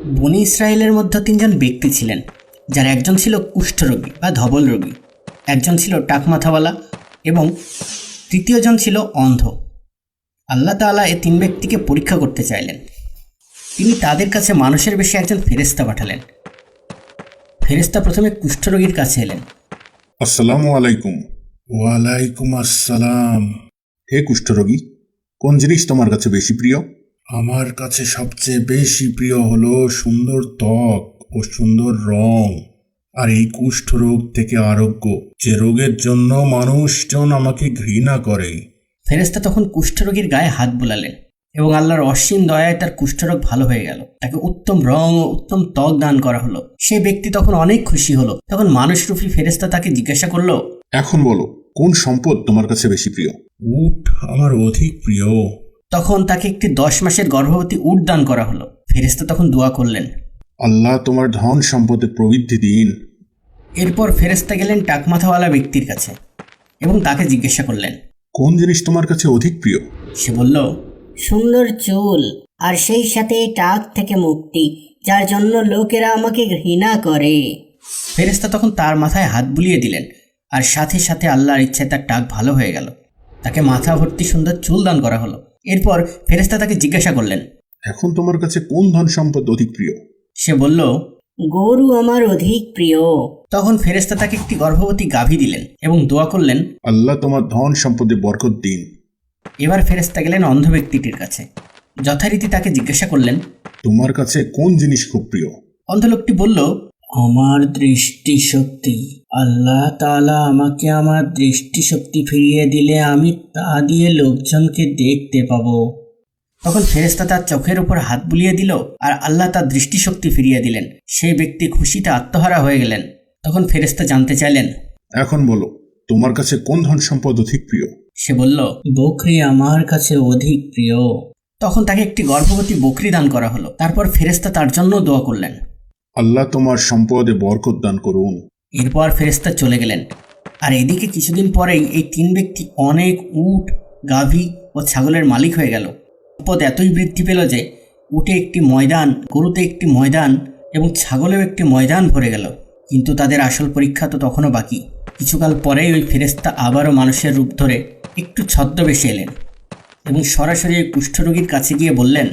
বনি ইসরায়েলের মধ্যে তিনজন ব্যক্তি ছিলেন, যার একজন ছিল কুষ্ঠরোগী বা ধবল রোগী, একজন ছিল টাকমাথাওয়ালা এবং তৃতীয়জন ছিল অন্ধ। আল্লাহ তাআলা এই তিন ব্যক্তিকে পরীক্ষা করতে চাইলেন। তিনি তাদের কাছে মানুষের বেশে একজন ফেরেশতা পাঠালেন। ফেরেশতা প্রথমে কুষ্ঠরোগীর কাছে এলেন। আসসালামু আলাইকুম। ওয়ালাইকুম আসসালাম। হে কুষ্ঠরোগী, কোন জিনিস তোমার কাছে বেশি প্রিয়? আমার কাছে সবচেয়ে বেশি প্রিয় হলো সুন্দর ত্বক ও সুন্দর রং, আর এই কুষ্ঠরোগ থেকে আরোগ্য, যে রোগের জন্য মানুষজন আমাকে ঘৃণা করে। ফেরেশতা তখন কুষ্ঠরোগীর গায়ে হাত বুলালেন এবং আল্লাহর অসীম দয়ায় তার কুষ্ঠরোগ ভালো হয়ে গেল। তাকে উত্তম রং ও উত্তম ত্বক দান করা হলো। সে ব্যক্তি তখন অনেক খুশি হলো। তখন মানুষরূপী ফেরেশতা তাকে জিজ্ঞাসা করলো, এখন বলো, কোন সম্পদ তোমার কাছে বেশি প্রিয়? উট আমার অধিক প্রিয়। তখন তাকে একটি 10 মাসের গর্ভবতী উট দান করা হলো। ফেরেশতা তখন দোয়া করলেন, আল্লাহ তোমার ধন সম্পদে প্রবৃদ্ধি দিন। এরপর ফেরেশতা গেলেন টাকমাথাওয়ালা ব্যক্তির কাছে এবং তাকে জিজ্ঞাসা করলেন। কোন জিনিস তোমার কাছে অধিক প্রিয়? সে বলল, সুন্দর চুল, আর সেই সাথে টাক থেকে মুক্তি, যার জন্য লোকেরা আমাকে ঘৃণা করে। ফেরেশতা তখন তার মাথায় হাত বুলিয়ে দিলেন, আর সাথে সাথে আল্লাহর ইচ্ছায় তার টাক ভালো হয়ে গেল। তাকে মাথা ভর্তি সুন্দর চুল দান করা হলো। এরপর ফেরেশতা তাকে জিজ্ঞাসা করলেন, এখন তোমার কাছে কোন ধন সম্পদ অধিক প্রিয়? সে বলল, গরু আমার অধিক প্রিয়। তখন ফেরেশতা তাকে একটি গর্ভবতী গাভী দিলেন এবং দোয়া করলেন, আল্লাহ তোমার ধন সম্পদে বরকত দিন। এবার ফেরেশতা গেলেন অন্ধ ব্যক্তিটির কাছে। যথারীতি তাকে জিজ্ঞাসা করলেন, তোমার কাছে কোন জিনিস খুব প্রিয়? অন্ধ লোকটি বলল, আমার দৃষ্টিশক্তি। আল্লাহ তাআলা আমাকে আমার দৃষ্টিশক্তি ফিরিয়ে দিলে আমি তা দিয়ে লোকজনকে দেখতে পাবো। তখন ফেরেশতা তার চোখের উপর হাত বুলিয়ে দিল, আর আল্লাহ তার দৃষ্টিশক্তি ফিরিয়ে দিলেন। সেই ব্যক্তি খুশিতে আত্মহারা হয়ে গেলেন। তখন ফেরেশতা জানতে চাইলেন, এখন বলো, তোমার কাছে কোন ধন সম্পদ অধিক প্রিয়? সে বলল, বকরি আমার কাছে অধিক প্রিয়। তখন তাকে একটি গর্ভবতী বকরি দান করা হলো। তারপর ফেরেশতা তার জন্য দোয়া করলেন, আল্লাহ তোমার সম্পদে বরকত দান করুন। এরপর ফেরেশতা চলে গেলেন। আর এদিকে কিছুদিন পরেই এই তিন ব্যক্তি অনেক উট, গাভী ও ছাগলের মালিক হয়ে গেল। সম্পদ এতই বৃদ্ধি পেল যে উটে একটি ময়দান, গরুতে একটি ময়দান এবং ছাগলেও একটি ময়দান ভরে গেল। কিন্তু তাদের আসল পরীক্ষা তো তখনও বাকি। কিছুকাল পরেই ওই ফেরেশতা আবারও মানুষের রূপ ধরে একটু ছদ্মবেশে এলেন এবং সরাসরি ওই কুষ্ঠরোগীর কাছে গিয়ে বললেন,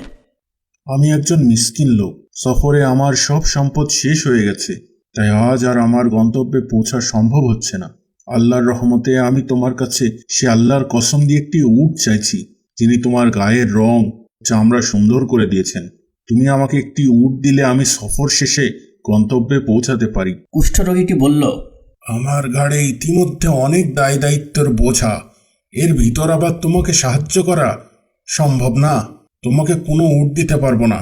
আমি একজন মিসকিন লোক, সফরে আমার সব সম্পদ শেষ হয়ে গেছে, তাই আজ আর আমার গন্তব্যে পৌঁছা সম্ভব হচ্ছে না। আল্লাহর রহমতে আমি তোমার কাছে সে আল্লাহর কসম দিয়ে একটি উট চাইছি, যিনি তোমার গায়ের রং, চামড়া সুন্দর করে দিয়েছেন। তুমি আমাকে একটি উট দিলে আমি সফর শেষে গন্তব্যে পৌঁছাতে পারি। কুষ্ঠরোগীটি বলল, আমার ঘাড়ে ইতিমধ্যে অনেক দায় দায়িত্বের বোঝা, এর ভিতর আবার তোমাকে সাহায্য করা সম্ভব না। তোমাকে কোনো উট দিতে পারবো না।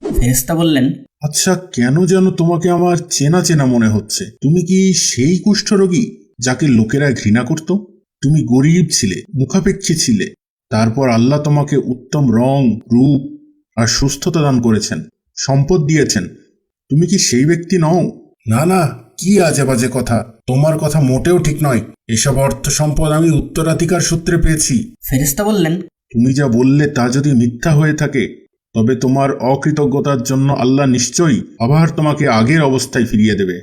ফেরেশতা বললেন, আচ্ছা, কেন যেন তোমাকে আমার চেনা চেনা মনে হচ্ছে। তুমি কি সেই কুষ্ঠরোগী যাকে লোকেরা ঘৃণা করত? তুমি গরিব ছিলে, মুখাপেক্ষী ছিলে, তারপর আল্লাহ তোমাকে উত্তম রং, রূপ আর সুস্থতা দান করেছেন, সম্পদ দিয়েছেন। তুমি কি সেই ব্যক্তি নও? না না, কি আজে বাজে কথা। তোমার কথা মোটেও ঠিক নয়। এসব অর্থ সম্পদ আমি উত্তরাধিকার সূত্রে পেয়েছি। ফেরেশতা বললেন, তুমি যা বললে তা যদি মিথ্যা হয়ে থাকে, তবে তোমার অকৃতজ্ঞতার জন্য আল্লাহ নিশ্চয়ই আবার তোমাকে আগের অবস্থায় ফিরিয়ে দেবে।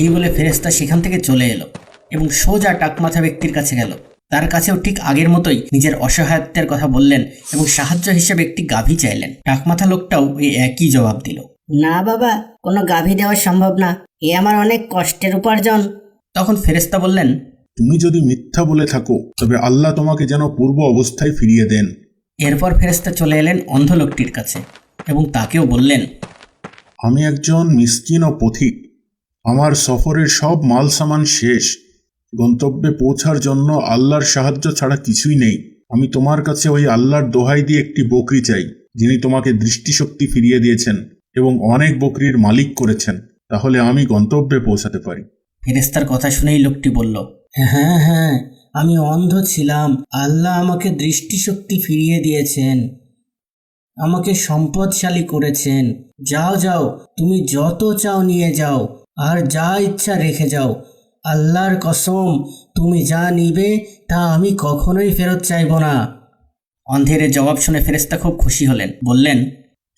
এই বলে ফেরেশতা সেখান থেকে চলে এলো এবং সোজা টাকমাথা ব্যক্তির কাছে গেল। তার কাছেও ঠিক আগের মতোই নিজের অসহায়ত্বের কথা বললেন এবং সাহায্য হিসেবে একটি গাভী চাইলেন। টাকমাথা লোকটাও এই একই জবাব দিল। না বাবা, কোনো গাভী দেওয়া সম্ভব না, এ আমার অনেক কষ্টের উপার্জন। তখন ফেরেশতা বললেন, তুমি যদি মিথ্যা বলে থাকো, তবে আল্লাহ তোমাকে যেন পূর্ব অবস্থায় ফিরিয়ে দেন। এরপর ফেরেশতা চলে এলেন অন্ধ লোকটির কাছে এবং তাকেও বললেন, আমি একজন মিসকিন ও পথিক। আমার সফরের সব মাল সামান শেষ। গন্তব্যে পৌঁছার জন্য আল্লাহর সাহায্য ছাড়া কিছুই নেই। আমি তোমার কাছে ওই আল্লাহর দোহাই দিয়ে একটি বকরি চাই, যিনি তোমাকে দৃষ্টিশক্তি ফিরিয়ে দিয়েছেন এবং অনেক বকরির মালিক করেছেন। তাহলে আমি গন্তব্যে পৌঁছাতে পারি। ফেরেশতার কথা শুনেই লোকটি বলল, হ্যাঁ হ্যাঁ, আমি অন্ধ ছিলাম, আল্লাহ আমাকে দৃষ্টিশক্তি ফিরিয়ে দিয়েছেন, আমাকে সম্পদশালী করেছেন। যাও যাও, তুমি যত চাও নিয়ে যাও, আর যা ইচ্ছা রেখে যাও। আল্লাহর কসম, তুমি যা নিবে তা আমি কখনোই ফেরত চাইব না। অন্ধের জবাব শুনে ফেরেশতা খুব খুশি হলেন। বললেন,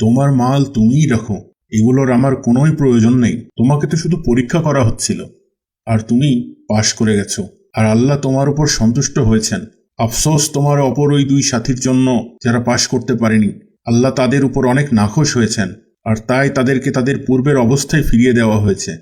তোমার মাল তুমিই রাখো, এগুলোর আমার কোনোই প্রয়োজন নেই। তোমাকে তো শুধু পরীক্ষা করা হচ্ছিল, আর তুমি পাশ করে গেছো, আর আল্লাহ তোমার উপর সন্তুষ্ট হয়েছেন। আফসোস তোমার অপর ওই 2 সাথীর জন্য যারা পাশ করতে পারেনি। আল্লাহ তাদের উপর অনেক নাখোশ হয়েছেন, আর তাই তাদেরকে তাদের পূর্বের অবস্থায় ফিরিয়ে দেওয়া হয়েছে।